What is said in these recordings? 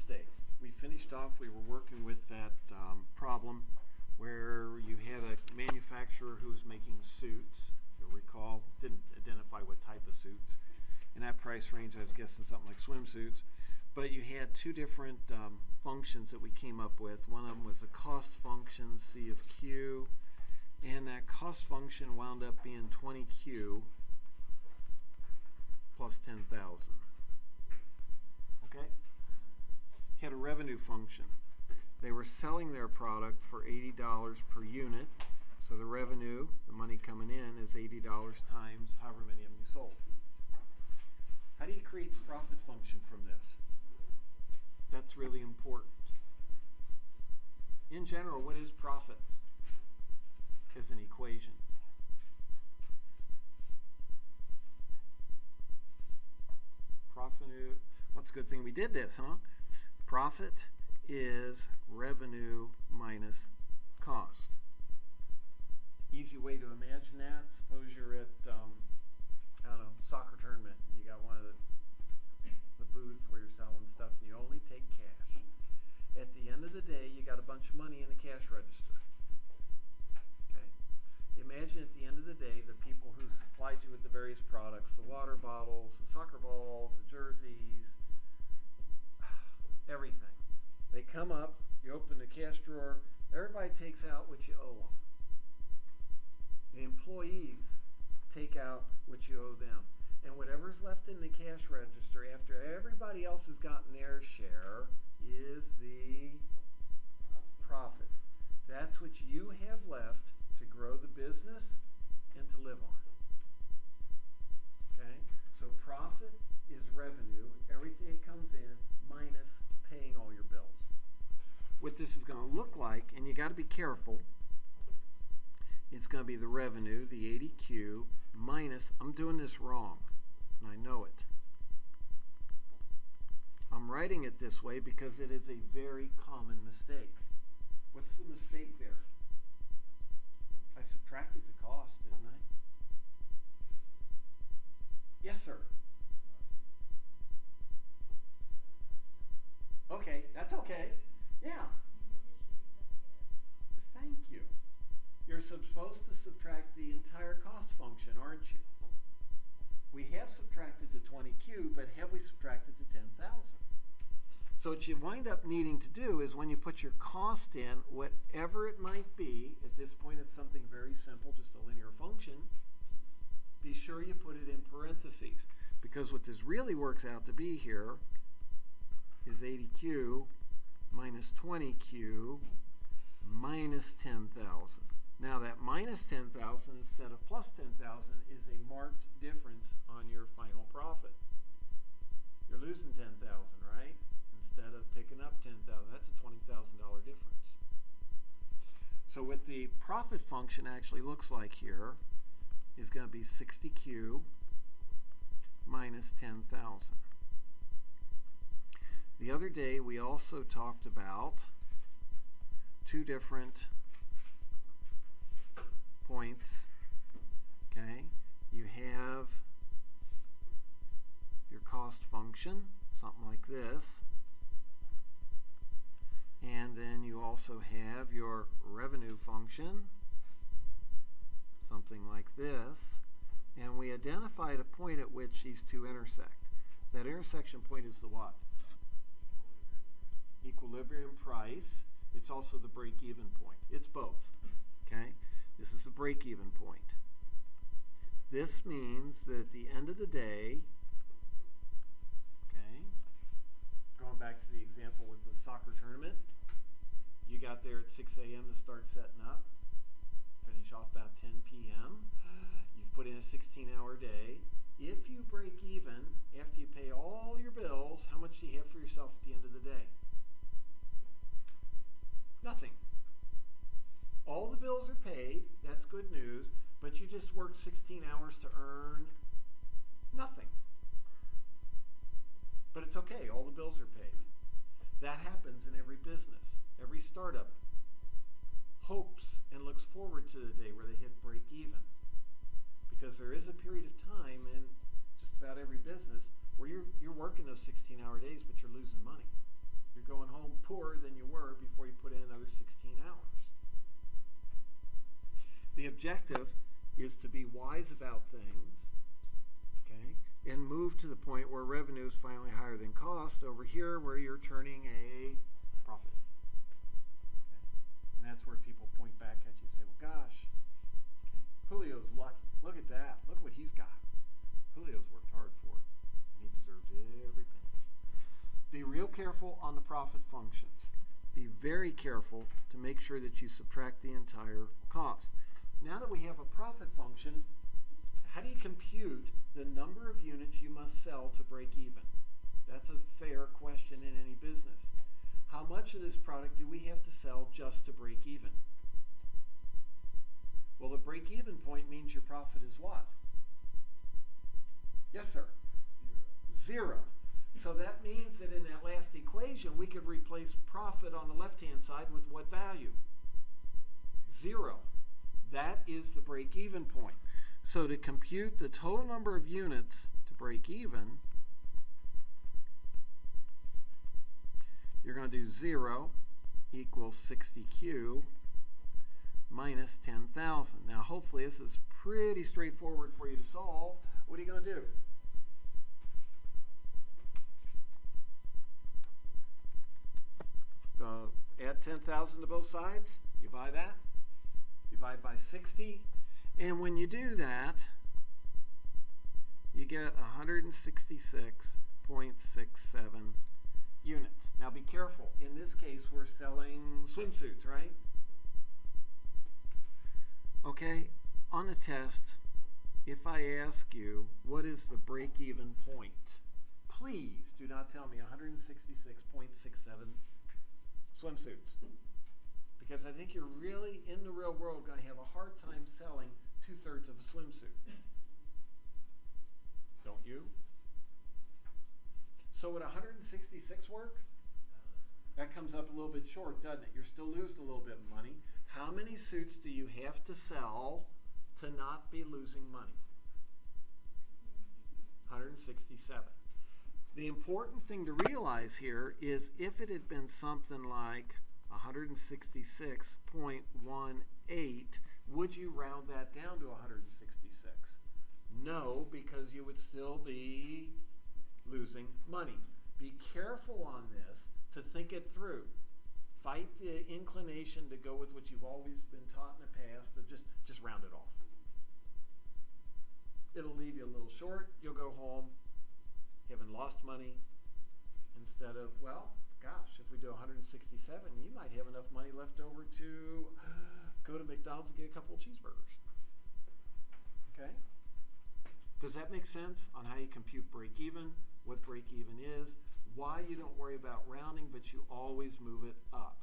mistake. We finished off, we were working with that problem where you had a manufacturer who was making suits. You'll recall, didn't identify what type of suits. In that price range, I was guessing something like swimsuits. But you had two different functions that we came up with. One of them was a cost function, C of Q, and that cost function wound up being 20Q plus 10,000. Okay? Had a revenue function. They were selling their product for $80 per unit, so the revenue, the money coming in, is $80 times however many of them you sold. How do you create the profit function from this? That's really important. In general, what is profit as an equation? Profit, well, it's a good thing we did this, huh? Profit is revenue minus cost. Easy way to imagine that. Suppose you're at, I don't know, soccer tournament, and you got one of the booths where you're selling stuff, and you only take cash. At the end of the day, you got a bunch of money in the cash register. Okay. Imagine at the end of the day, the people who supplied you with the various products, the water bottles, the soccer balls, the jerseys, everything. They come up, you open the cash drawer, everybody takes out what you owe them. The employees take out what you owe them. And whatever's left in the cash register after everybody else has gotten their share is the profit. That's what you have left to grow the business and to live on. Okay? So profit is revenue, everything that comes in minus paying all your bills. What this is going to look like, and you got to be careful, it's going to be the revenue, the 80Q, minus, I'm doing this wrong, and I know it. I'm writing it this way because it is a very common mistake. What's the mistake there? I subtracted the cost, didn't I? Yes, sir. Okay, that's okay. Yeah. Thank you. You're supposed to subtract the entire cost function, aren't you? We have subtracted the 20Q, but have we subtracted the 10,000? So what you wind up needing to do is when you put your cost in, whatever it might be, at this point it's something very simple, just a linear function, be sure you put it in parentheses. Because what this really works out to be here is 80Q minus 20Q minus 10,000. Now that minus 10,000 instead of plus 10,000 is a marked difference on your final profit. You're losing 10,000, right? Instead of picking up 10,000. That's a $20,000 difference. So what the profit function actually looks like here is going to be 60Q minus 10,000. The other day we also talked about two different points. Okay, you have your cost function, something like this, and then you also have your revenue function, something like this, and we identified a point at which these two intersect. That intersection point is the what? Equilibrium price. It's also the break-even point. It's both. Okay? This is the break-even point. This means that at the end of the day, okay, going back to the example with the soccer tournament, you got there at 6 a.m. to start setting up, finish off about 10 p.m. You've put in a 16-hour day. If you break even after you pay all your bills, how much do you have for yourself at the end of the day? Nothing. All the bills are paid, that's good news, but you just worked 16 hours to earn nothing. But it's okay, all the bills are paid. That happens in every business. Every startup hopes and looks forward to the day where they hit break even. Because there is a period of time in just about every business where you're working those 16-hour days, but you're losing money. You're objective is to be wise about things, okay, and move to the point where revenue is finally higher than cost over here where you're turning a profit. Okay? And that's where people point back at you and say, well, gosh, okay, Julio's lucky. Look at that. Look what he's got. Julio's worked hard for it, and he deserves every penny. Be real careful on the profit functions. Be very careful to make sure that you subtract the entire cost. Now that we have a profit function, how do you compute the number of units you must sell to break even? That's a fair question in any business. How much of this product do we have to sell just to break even? Well, the break-even point means your profit is what? Yes, sir? Zero. So that means that in that last equation, we could replace profit on the left-hand side with what value? Zero. That is the break-even point. So to compute the total number of units to break even, you're going to do 0 equals 60Q minus 10,000. Now, hopefully, this is pretty straightforward for you to solve. What are you going to do? Add 10,000 to both sides. You buy that. Divide by 60. And when you do that, you get 166.67 units. Now, be careful. In this case, we're selling swimsuits, right? Okay, on a test, if I ask you, what is the break-even point? Please do not tell me 166.67 swimsuits. Because I think you're really, in the real world, going to have a hard time selling 2/3 of a swimsuit. Don't you? So would 166 work? That comes up a little bit short, doesn't it? You're still losing a little bit of money. How many suits do you have to sell to not be losing money? 167. The important thing to realize here is if it had been something like 166.18, would you round that down to 166? No, because you would still be losing money. Be careful on this to think it through. Fight the inclination to go with what you've always been taught in the past of just round it off. It'll leave you a little short. You'll go home having lost money instead of, well, gosh, if we do 167, you might have enough money left over to go to McDonald's and get a couple of cheeseburgers. Okay? Does that make sense on how you compute break-even, what break-even is, why you don't worry about rounding, but you always move it up?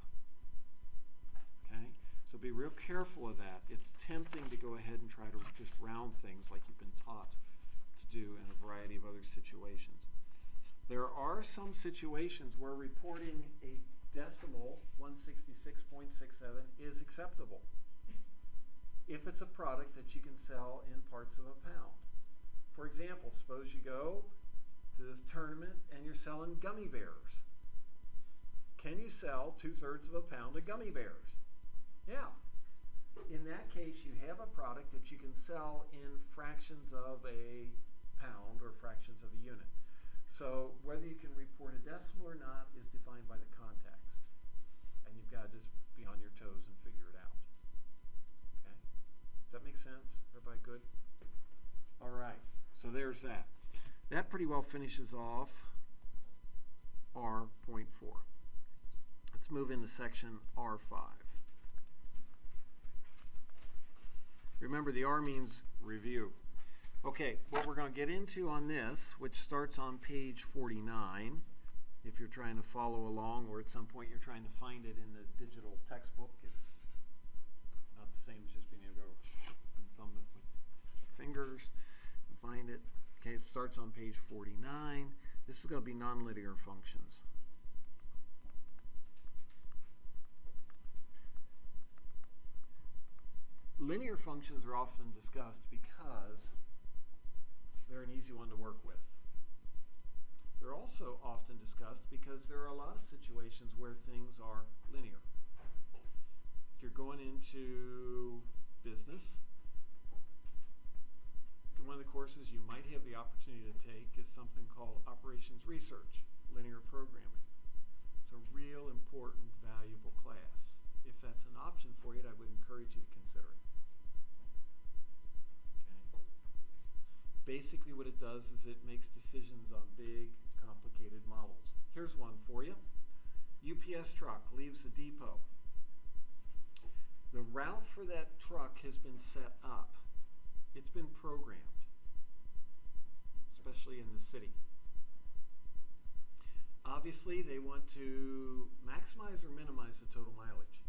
Okay? So be real careful of that. It's tempting to go ahead and try to just round things like you've been taught to do in a variety of other situations. There are some situations where reporting a decimal, 166.67, is acceptable. If it's a product that you can sell in parts of a pound. For example, suppose you go to this tournament and you're selling gummy bears. Can you sell 2/3 of a pound of gummy bears? Yeah. In that case, you have a product that you can sell in fractions of a pound or fractions of a unit. So whether you can report a decimal or not is defined by the context. And you've got to just be on your toes and figure it out. Okay? Does that make sense? Everybody good? All right. So there's that. That pretty well finishes off R.4. Let's move into section R5. Remember, the R means review. Okay, what we're going to get into on this, which starts on page 49, if you're trying to follow along, or at some point you're trying to find it in the digital textbook, it's not the same as just being able to go and thumb it with fingers and find it. Okay, it starts on page 49. This is going to be nonlinear functions. Linear functions are often discussed because they're an easy one to work with. They're also often discussed because there are a lot of situations where things are linear. If you're going into business one of the courses you might have the opportunity to take is something called Operations Research, Linear Programming. It's a real important, valuable class. If that's an option for you, I would encourage you to consider it. Okay. Basically what it does is it makes decisions on big, complicated models. Here's one for you. UPS truck leaves the depot. The route for that truck has been set up. It's been programmed, especially in the city. Obviously, they want to maximize or minimize the total mileage.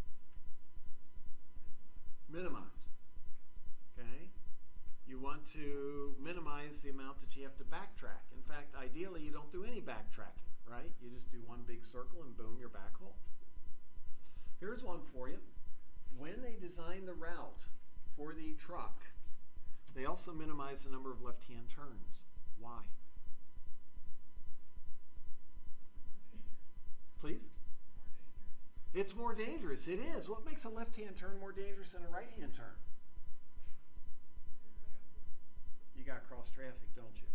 Minimize. Okay? You want to minimize the amount that you have to backtrack. In fact, ideally, you don't do any backtracking, right? You just do one big circle and boom, you're back home. Here's one for you. When they design the route for the truck, they also minimize the number of left-hand turns. Why? Please? It's more dangerous. It is. What makes a left-hand turn more dangerous than a right-hand turn? You got to cross traffic, don't you?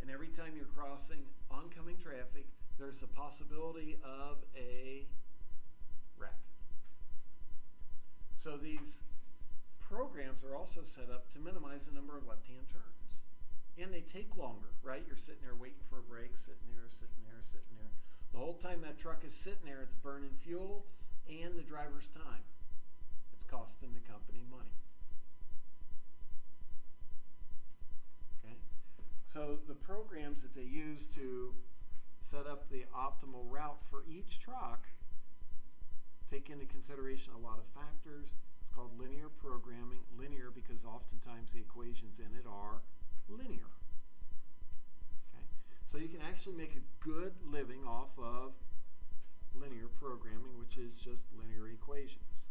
And every time you're crossing oncoming traffic, there's the possibility of a wreck. So these programs are also set up to minimize the number of left-hand turns. And they take longer, right? You're sitting there waiting for a break, sitting there, sitting there, sitting there. The whole time that truck is sitting there, it's burning fuel and the driver's time. It's costing the company money. Okay? So the programs that they use to set up the optimal route for each truck take into consideration a lot of factors. It's called linear programming. Linear because oftentimes the equations in it are linear. Okay? So you can actually make a good living off of linear programming, which is just linear equations.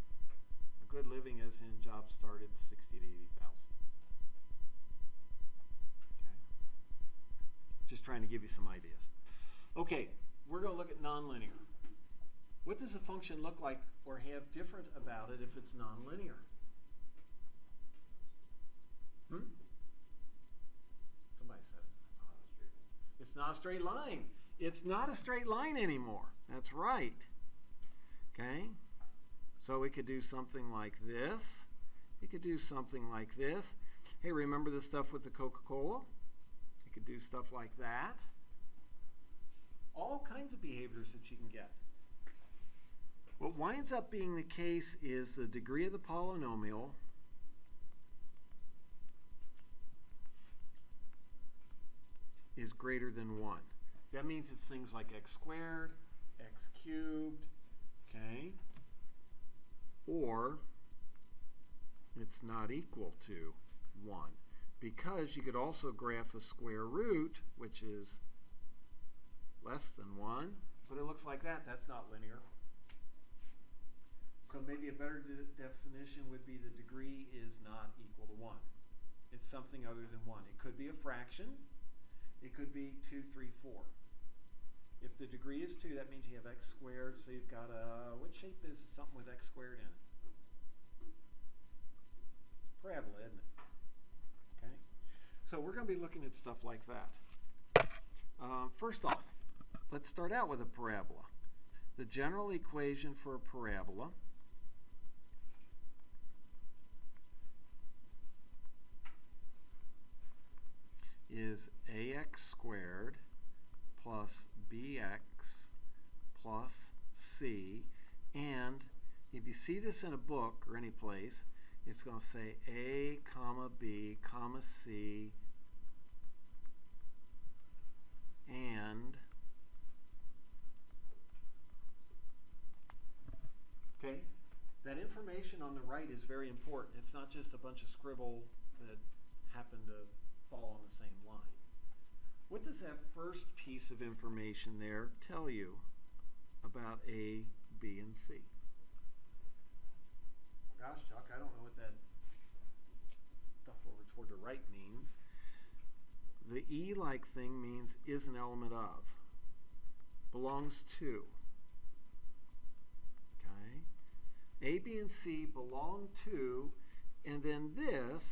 A good living as in jobs start at 60 to 80,000. Okay? Just trying to give you some ideas. Okay, we're going to look at nonlinear. What does a function look like or have different about it if it's nonlinear? Somebody said it. It's not a straight line. It's not a straight line anymore. That's right. Okay? So we could do something like this. We could do something like this. Hey, remember the stuff with the Coca-Cola? You could do stuff like that. All kinds of behaviors that you can get. What winds up being the case is the degree of the polynomial is greater than 1. That means it's things like x squared, x cubed, okay? Or it's not equal to 1. Because you could also graph a square root, which is less than 1, but it looks like that. That's not linear. So maybe a better definition would be the degree is not equal to 1. It's something other than 1. It could be a fraction. It could be 2, 3, 4. If the degree is 2, that means you have x squared. So you've got a, what shape is something with x squared in it? It's a parabola, isn't it? Okay. So we're going to be looking at stuff like that. First off, let's start out with a parabola. The general equation for a parabola is ax squared plus bx plus c, and if you see this in a book or any place, it's going to say a comma b comma c and, okay, that information on the right is very important. It's not just a bunch of scribble that happened to fall on the same line. What does that first piece of information there tell you about A, B, and C? Gosh, Chuck, I don't know what that stuff over toward the right means. The E-like thing means is an element of, belongs to. Okay? A, B, and C belong to, and then this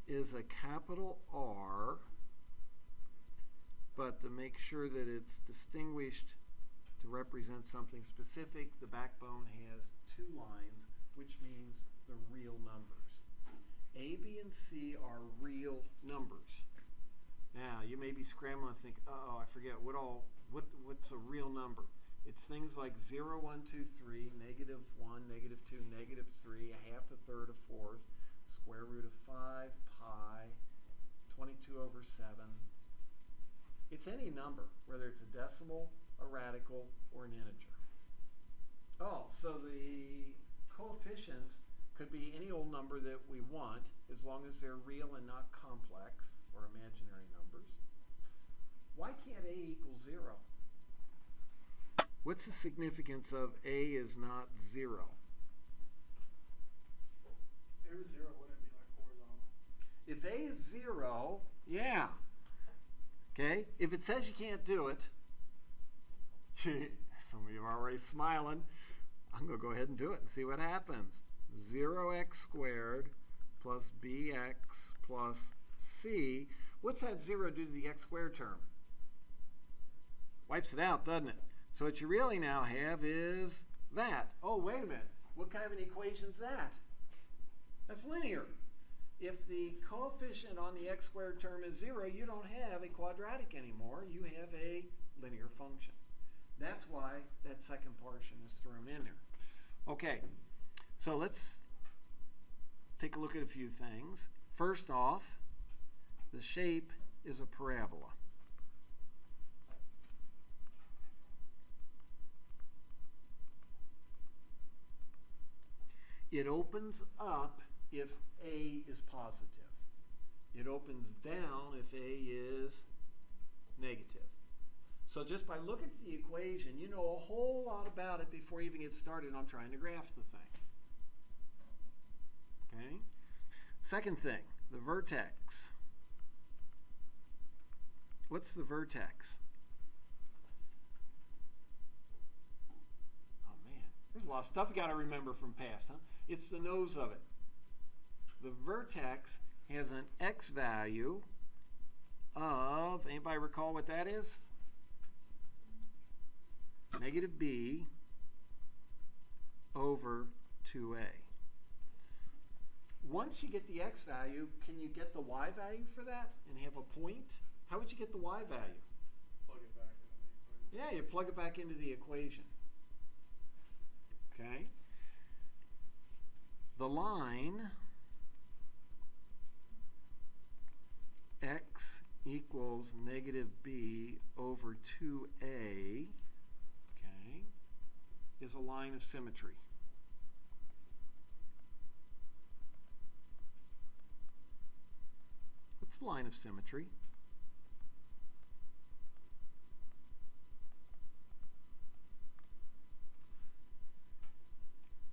is a capital R, but to make sure that it's distinguished to represent something specific, the backbone has two lines, which means the real numbers. A, B, and C are real numbers. Now, you may be scrambling and think, oh, I forget, what's a real number? It's things like 0, 1, 2, 3, negative 1, negative 2, negative 3, a half, a third, a fourth, square root of 5, pi, 22 over 7. It's any number, whether it's a decimal, a radical, or an integer. Oh, so the coefficients could be any old number that we want, as long as they're real and not complex or imaginary numbers. Why can't A equal 0? What's the significance of A is not 0? If A was 0, wouldn't it be like horizontal? If A is 0, yeah. Okay? If it says you can't do it, some of you are already smiling. I'm going to go ahead and do it and see what happens. 0x squared plus bx plus c. What's that 0 do to the x squared term? Wipes it out, doesn't it? So what you really now have is that. Oh, wait a minute. What kind of an equation is that? That's linear. If the coefficient on the x squared term is 0, you don't have a quadratic anymore. You have a linear function. That's why that second portion is thrown in there. Okay, so let's take a look at a few things. First off, the shape is a parabola. It opens up if A is positive. It opens down if A is negative. So just by looking at the equation, you know a whole lot about it before you even get started on trying to graph the thing. Okay? Second thing, the vertex. What's the vertex? Oh man, there's a lot of stuff you got to remember from past, huh? It's the nose of it. The vertex has an x value of, anybody recall what that is? Negative b over 2a. Once you get the x value, can you get the y value for that and have a point? How would you get the y value? Plug it back into the equation. Yeah, you plug it back into the equation. Okay? The line x equals negative b over 2a, okay, is a line of symmetry. What's the line of symmetry?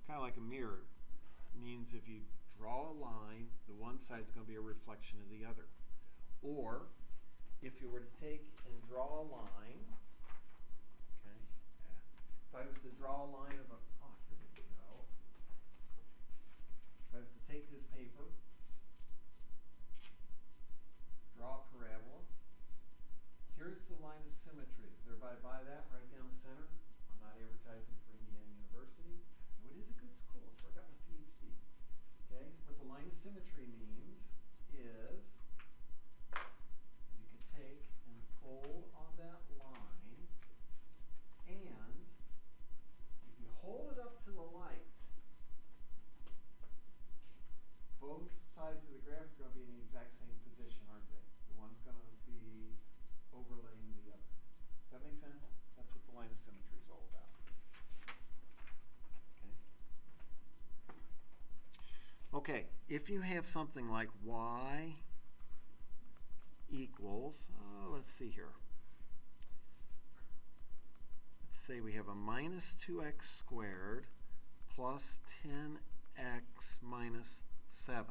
Kind of like a mirror. It means if you draw a line, the one side is going to be a reflection of the other. Or if you were to take and draw a line, okay, if I was to draw a line of a, oh, here we go. If I was to take this paper, draw a parabola, here's the line of symmetry. Does everybody buy that right down the center? I'm not advertising for Indiana University. No, it is a good school. It's where I got my PhD. Okay, what the line of symmetry means is you could take and fold on that line, and if you hold it up to the light, both sides of the graph are going to be in the exact same position, aren't they? The one's going to be overlaying the other. Does that make sense? That's what the line of symmetry is all about. Okay, if you have something like y equals, let's see here. Let's say we have a minus 2x squared plus 10x minus 7.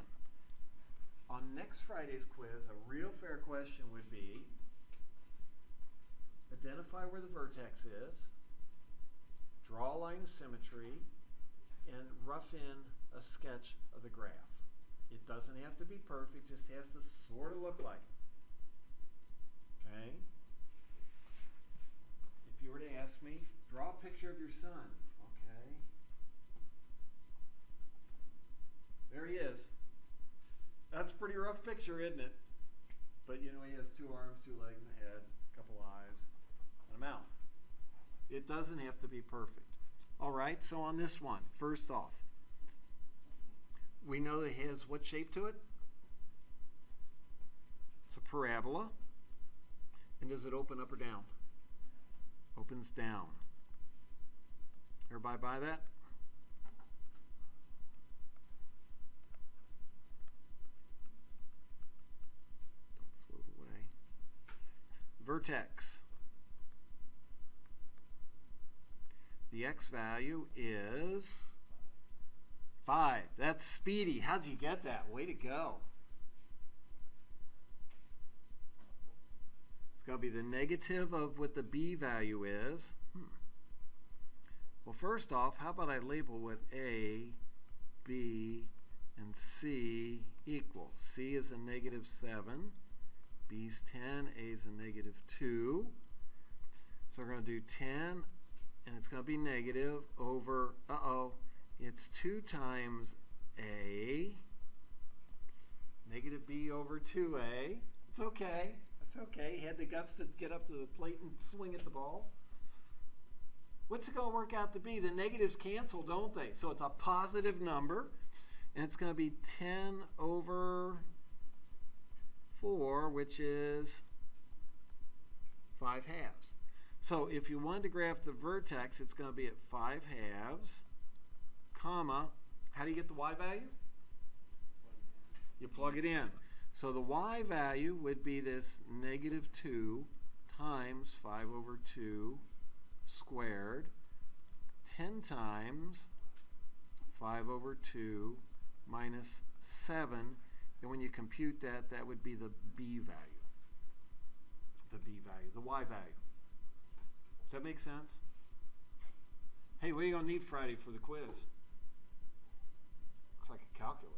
On next Friday's quiz, a real fair question would be, identify where the vertex is, draw a line of symmetry, and rough in a sketch of the graph. It doesn't have to be perfect, just has to sort of look like it. Okay? If you were to ask me, draw a picture of your son. Okay? There he is. That's a pretty rough picture, isn't it? But you know, he has 2 arms, 2 legs, a head, a couple eyes, and a mouth. It doesn't have to be perfect. All right, so on this one, first off, we know it has what shape to it? It's a parabola. And does it open up or down? Opens down. Everybody buy that? Don't float away. Vertex. The x value is 5. That's speedy. How'd you get that? Way to go. It's going to be the negative of what the b value is. Well, first off, how about I label what a, b, and c equal? C is a negative 7. B's 10. A is a negative 2. So we're going to do 10, and it's going to be negative over, it's 2 times a, negative b over 2a. It's okay. It's okay. He had the guts to get up to the plate and swing at the ball. What's it going to work out to be? The negatives cancel, don't they? So it's a positive number, and it's going to be 10 over 4, which is 5 halves. So if you wanted to graph the vertex, it's going to be at 5 halves, comma, how do you get the y value? You plug it in. So the y value would be this negative 2 times 5 over 2 squared, 10 times 5 over 2 minus 7. And when you compute that, that would be the b value. The b value, the y value. Does that make sense? Hey, what are you going to need Friday for the quiz? Looks like a calculator.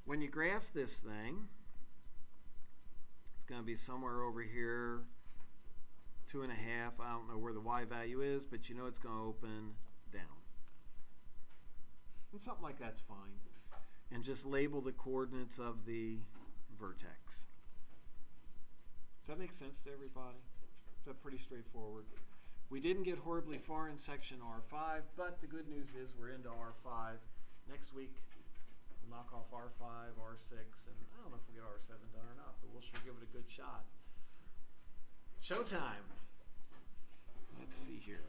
When you graph this thing, it's going to be somewhere over here, 2.5. I don't know where the y value is, but you know it's going to open down. And something like that's fine. And just label the coordinates of the vertex. Does that make sense to everybody? Is that pretty straightforward? We didn't get horribly far in section R5, but the good news is we're into R5. Next week, we'll knock off R5, R6, and I don't know if we'll get R7 done or not, but we'll sure give it a good shot. Showtime. Let's see here.